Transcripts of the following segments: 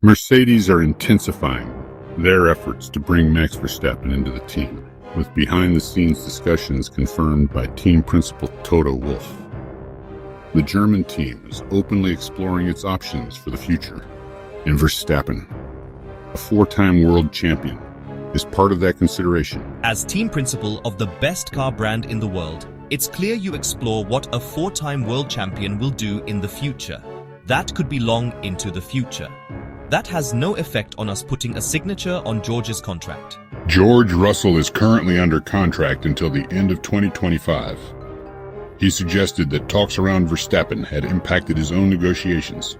Mercedes are intensifying their efforts to bring Max Verstappen into the team, with behind-the-scenes discussions confirmed by team principal Toto Wolff. The German team is openly exploring its options for the future, and Verstappen, a four-time world champion, is part of that consideration. As team principal of the best car brand in the world, it's clear you explore what a four-time world champion will do in the future. That could be long into the future. That has no effect on us putting a signature on George's contract. George Russell is currently under contract until the end of 2025. He suggested that talks around Verstappen had impacted his own negotiations.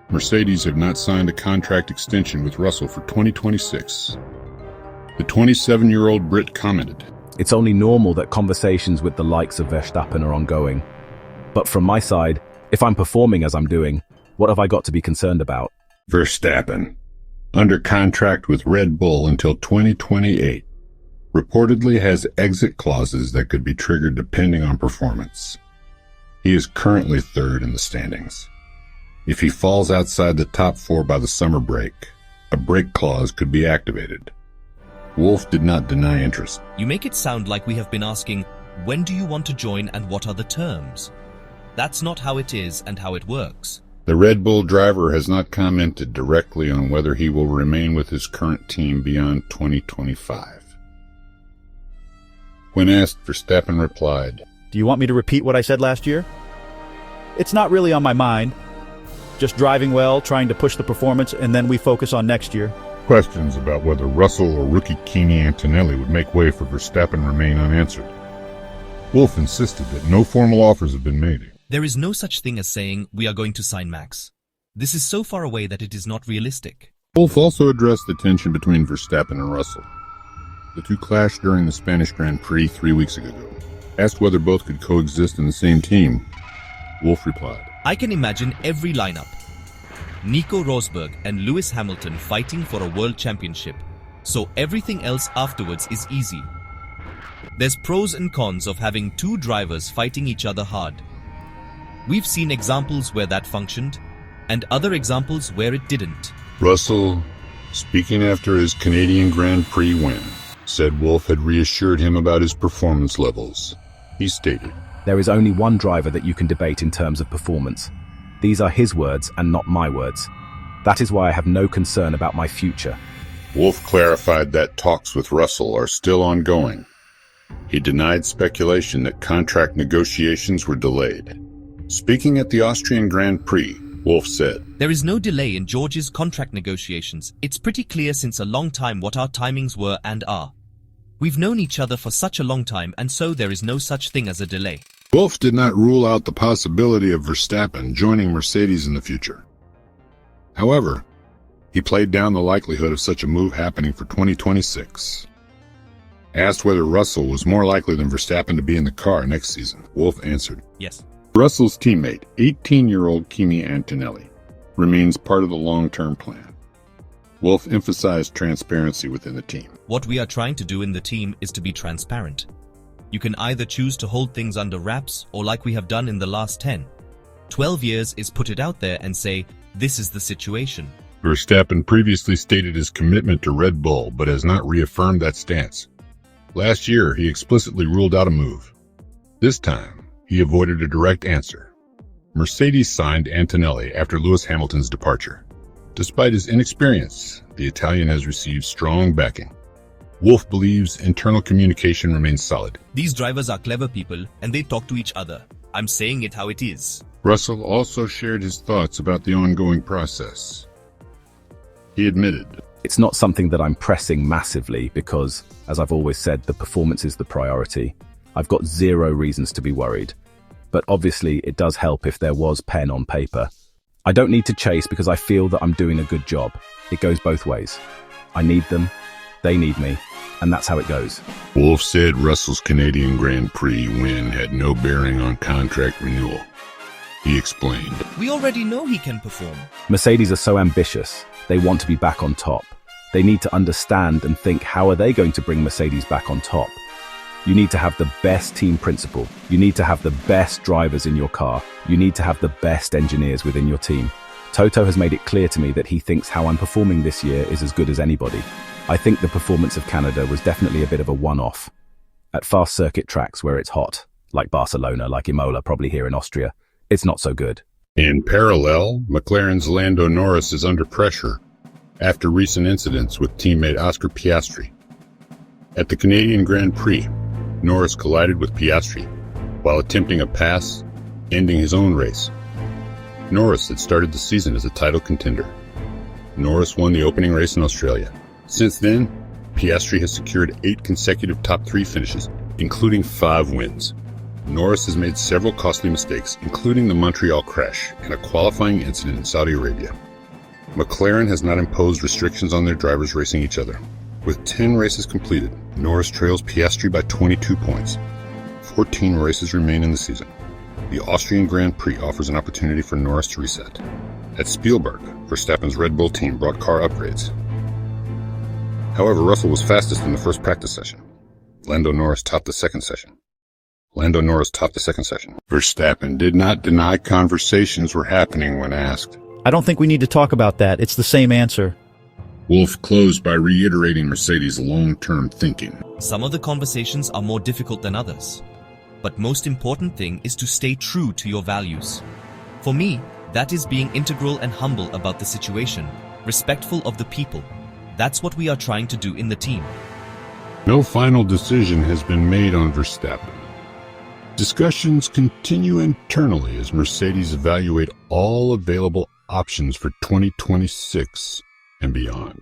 Mercedes have not signed a contract extension with Russell for 2026. The 27-year-old Brit commented, "It's only normal that conversations with the likes of Verstappen are ongoing. But from my side, if I'm performing as I'm doing, what have I got to be concerned about?" Verstappen, under contract with Red Bull until 2028, reportedly has exit clauses that could be triggered depending on performance. He is currently third in the standings. If he falls outside the top four by the summer break, a break clause could be activated. Wolff did not deny interest. You make it sound like we have been asking, when do you want to join and what are the terms? That's not how it is and how it works. The Red Bull driver has not commented directly on whether he will remain with his current team beyond 2025. When asked, Verstappen replied, "Do you want me to repeat what I said last year? It's not really on my mind. Just driving well, trying to push the performance, and then we focus on next year." Questions about whether Russell or rookie Kimi Antonelli would make way for Verstappen remain unanswered. Wolff insisted that no formal offers have been made. There is no such thing as saying we are going to sign Max. This is so far away that it is not realistic. Wolff also addressed the tension between Verstappen and Russell. The two clashed during the Spanish Grand Prix 3 weeks ago. Asked whether both could coexist in the same team, Wolff replied, I can imagine every lineup. Nico Rosberg and Lewis Hamilton fighting for a world championship, so everything else afterwards is easy. There's pros and cons of having two drivers fighting each other hard. We've seen examples where that functioned, and other examples where it didn't. Russell, speaking after his Canadian Grand Prix win, said Wolff had reassured him about his performance levels. He stated, "There is only one driver that you can debate in terms of performance. These are his words and not my words. That is why I have no concern about my future." Wolff clarified that talks with Russell are still ongoing. He denied speculation that contract negotiations were delayed. Speaking at the Austrian Grand Prix, Wolff said, There is no delay in George's contract negotiations. It's pretty clear since a long time what our timings were and are. We've known each other for such a long time, and so there is no such thing as a delay. Wolff did not rule out the possibility of Verstappen joining Mercedes in the future. However, he played down the likelihood of such a move happening for 2026. Asked whether Russell was more likely than Verstappen to be in the car next season, Wolff answered, Yes. Russell's teammate, 18-year-old Kimi Antonelli, remains part of the long-term plan. Wolff emphasized transparency within the team. What we are trying to do in the team is to be transparent. You can either choose to hold things under wraps or, like we have done in the last 10, 12 years, is put it out there and say, this is the situation. Verstappen previously stated his commitment to Red Bull, but has not reaffirmed that stance. Last year, he explicitly ruled out a move. This time, he avoided a direct answer. Mercedes signed Antonelli after Lewis Hamilton's departure. Despite his inexperience, the Italian has received strong backing. Wolff believes internal communication remains solid. These drivers are clever people and they talk to each other. I'm saying it how it is. Russell also shared his thoughts about the ongoing process. He admitted, "It's not something that I'm pressing massively because, as I've always said, the performance is the priority. I've got zero reasons to be worried. But obviously it does help if there was pen on paper. I don't need to chase because I feel that I'm doing a good job. It goes both ways. I need them, they need me, and that's how it goes." Wolff said Russell's Canadian Grand Prix win had no bearing on contract renewal. He explained, We already know he can perform. Mercedes are so ambitious. They want to be back on top. They need to understand and think, how are they going to bring Mercedes back on top? You need to have the best team principal. You need to have the best drivers in your car. You need to have the best engineers within your team. Toto has made it clear to me that he thinks how I'm performing this year is as good as anybody. I think the performance of Canada was definitely a bit of a one-off. At fast circuit tracks where it's hot, like Barcelona, like Imola, probably here in Austria, it's not so good. In parallel, McLaren's Lando Norris is under pressure after recent incidents with teammate Oscar Piastri. At the Canadian Grand Prix, Norris collided with Piastri while attempting a pass, ending his own race. Norris had started the season as a title contender. Norris won the opening race in Australia. Since then, Piastri has secured 8 consecutive top 3 finishes, including 5 wins. Norris has made several costly mistakes, including the Montreal crash and a qualifying incident in Saudi Arabia. McLaren has not imposed restrictions on their drivers racing each other. With 10 races completed, Norris trails Piastri by 22 points. 14 races remain in the season. The Austrian Grand Prix offers an opportunity for Norris to reset. At Spielberg, Verstappen's Red Bull team brought car upgrades. However, Russell was fastest in the first practice session. Lando Norris topped the second session. Verstappen did not deny conversations were happening when asked. I don't think we need to talk about that. It's the same answer. Wolff closed by reiterating Mercedes' long-term thinking. Some of the conversations are more difficult than others. But most important thing is to stay true to your values. For me, that is being integral and humble about the situation, respectful of the people. That's what we are trying to do in the team. No final decision has been made on Verstappen. Discussions continue internally as Mercedes evaluate all available options for 2026 and beyond.